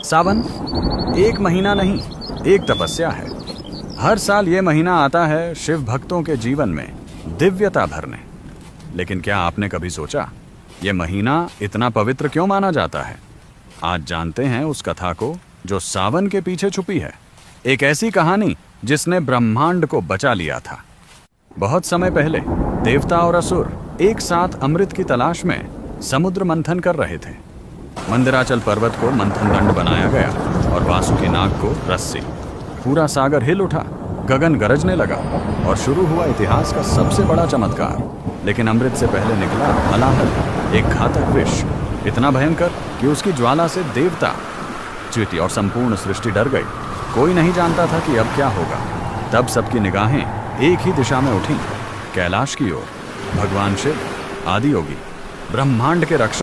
सावन एक महीना नहीं, एक तपस्या है। हर साल ये महीना आता है शिव भक्तों के जीवन में दिव्यता भरने। लेकिन क्या आपने कभी सोचा ये महीना इतना पवित्र क्यों माना जाता है? आज जानते हैं उस कथा को जो सावन के पीछे छुपी है। एक ऐसी कहानी जिसने ब्रह्मांड को बचा लिया था। बहुत समय पहले देवता और असुर एक साथ अमृत की तलाश में समुद्र मंथन कर रहे थे। मंदिराचल पर्वत को मंथन दंड बनाया गया और वासुकी नाग को रस्सी। पूरा सागर हिल उठा, गगन गरजने लगा और शुरू हुआ इतिहास का सबसे बड़ा चमत्कार। लेकिन अमृत से पहले निकला हलाहल, एक घातक विष, इतना भयंकर कि उसकी ज्वाला से देवता, चींटी और संपूर्ण सृष्टि डर गई। कोई नहीं जानता था कि अब क्या होगा। तब सबकी निगाहें एक ही दिशा में उठी, कैलाश की ओर। भगवान शिव, आदियोगी, ब्रह्मांड के रक्षक